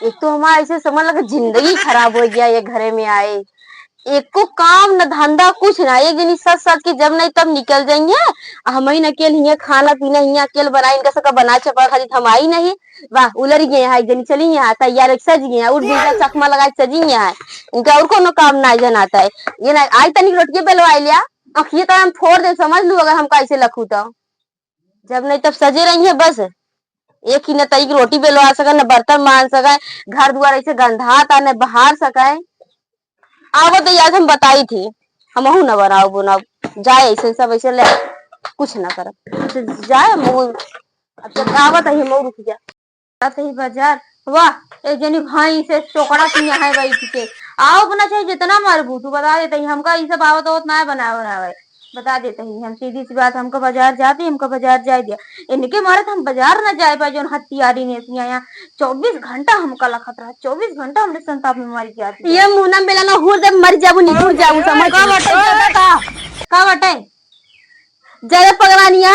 एक तो हमारा ऐसे समझ लगा जिंदगी खराब हो गया ये घरे में आए। एक को काम न धंधा कुछ ना, एक दिन सच सच के जब नहीं तब निकल जाएंगे। हम ही अकेले हिया खाना पीना हिया अकेले बनाई इनका सबका बना चपा खाती हम आई नहीं। वाह उलर गए हैं, एक दिन चली यहाँ तैयार सज गए हैं और बीजा चकमा लगा सजी यहाँ। इनका और कोनो काम ना जन आता है। ये ना आई तनिक रोटिए बेलवा लिया अखिए तो हम फोड़ दे समझ लू अगर हम कैसे लखू तो जब नहीं तब सजे रही है बस। एक ही न तई की रोटी बेलवा सका न बर्तन मान सका, घर द्वार ऐसे गंधाता न बहार सकाए। आवत याद हम बताई थी हम न बनाओ बुना जाए ऐसे सब ऐसे ले कुछ ना कर जाए अब तो आवत है हम रुक जा आते ही बाजार। वाह एक जनी भाई से चोकड़ा किया है भाई के आओ बना चाहिए जितना मरबू तू बता देते ही हमका ये सब आवत होत ना बनावे बता देते ही हम सीधी सी बात हमको बाजार जाते हमको बाजार जाए दिया इनके मारे हम बाजार न जाए पाए जो हत्यारी ने यहाँ 24 घंटा हमका लखत रहा 24 घंटा हमने संताप में मर जाती ये मुंह ना बेला ना हुर जब मर जाबू निकुर जाबू समझ का बटे जरा पगलानिया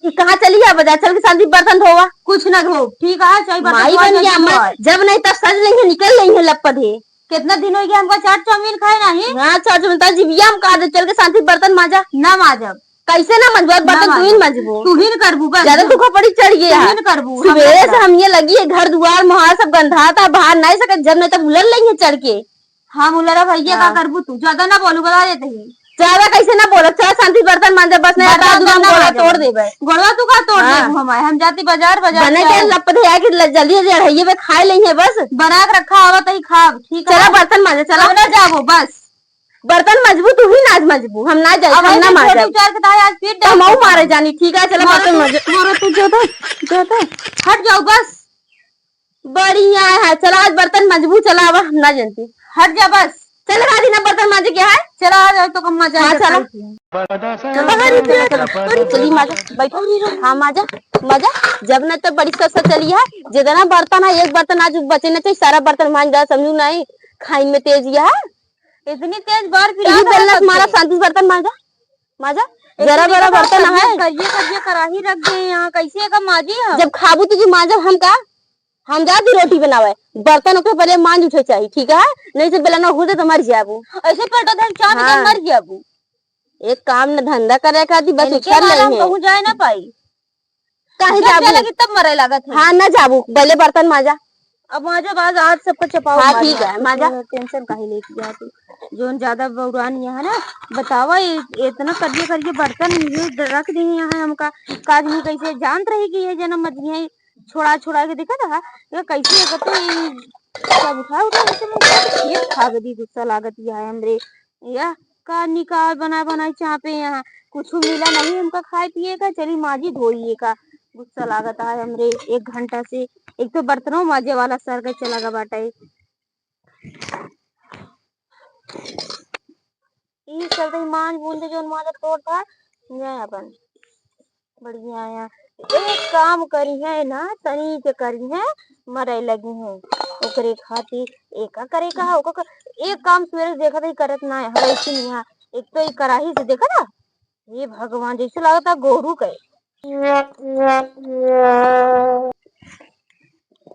कहाँ चली है बाजार चल के शांति बर्तन धोवा कुछ ना धो ठीक है चाय माई बन गया जब नहीं तब सज लेंगे निकल लेंगे लपद है कितना दिन हो गया हमको चाट चाउमीन खाए नहीं हाँ चाट चाउमीन जीविया हम कहा चल के शांति बर्तन माजा ना माजब कैसे ना मंजवा बर्तन तू ही मजबू तू ही करबू बस ज्यादा तू खपड़ी चढ़ गया करबू सवेरे से हम ये लगी है घर द्वार मुहार सब गंधा था बाहर नहीं सके जब नहीं तब उलर लेंगे चढ़ के हाँ उलरा भैया का करबू तू ज्यादा ना बोलू बता देते ही ज्यादा कैसे ना बोलो चल शांति बर्तन मांजा बस नहीं गोड़ा तोड़ देबे गोड़ा तू का तोड़ देबू हमारे हम जाती बाजार बने के लपट है कि जल्दी जल्दी पे खा लेंगे बस बना के रखा आवत ही खा ठीक है चला बर्तन मांजा चला ना जाबो बस बर्तन मजबू तू ही नाज मजबू हम ना जाए हम ना मार चार के ताए आज फिर हम मारे जानी ठीक है चला बर्तन मांजा मारो तू जो तो हट जाओ बस बढ़िया है चला आज बर्तन मजबू चला अब हम ना जानती हट जा बस चल गाड़ी ना बर्तन मांजे क्या है चला आ जाओ तो कम मजा आ चला चली माजा बैठो हाँ माजा मजा जब न तो बड़ी सस्ता चली है जितना बर्तन है एक बर्तन आज बचे न चाहिए सारा बर्तन मान जा समझू नहीं खाई में तेज है इतनी तेज बार फिर मारा शांति बर्तन माजा माजा जरा बड़ा बर्तन है करिए कराही रख दे यहाँ कैसे का माजी जब खाबू तुझे माजा हम का हम जाती रोटी बनावे बर्तन के पहले मांज उठे चाहिए ठीक है नहीं से बेला ना हो तो मर जाबू ऐसे पेटो धन चाट के मर जाबू एक काम न धंधा करे का दी बस उछल ले हम कहूं जाए ना पाई काहे जाबू लगी तब मरे लागत है हां ना जाबू पहले बर्तन मांजा अब मांजा बाद आज सबको चपाओ हां ठीक है मांजा टेंशन काहे लेती जाती जोन ज्यादा बौरान यहाँ ना बतावा इतना करिए बर्तन ये रख दी यहाँ हमका काज में कैसे जानत रही कि ये जन्म मत है छोड़ा छोड़ा के देखा था ये कैसे कहते सब उठा ऐसे ये खा गई गुस्सा लागत है हमरे या का निकाल बना चापे यहाँ कुछ मिला नहीं हमका खाए पिए का चली माजी धोइए का गुस्सा लागत है हमरे 1 घंटा से एक तो बर्तनों माजे वाला सर का चला गा बाटा ये चलते मांझ बूंदे जो माजा तोड़ था अपन बढ़िया है एक काम करी है ना तनी के करी है मरे लगी है ओकरे खातिर एका करे का एक काम सवेरे देखा था करत ना है ऐसे यहाँ एक तो एक कराही से देखा था ये भगवान जैसे लगता गोरू के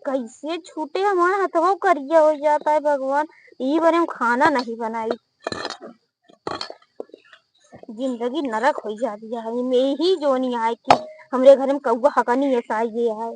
कैसे छूटे हमारा हथवा करिया हो जाता है भगवान ये बारे हम खाना नहीं बनाई जिंदगी नरक हो जाती है में ही जो नहीं आए कि हमरे घर में कौआ हका नहीं ऐसा ये है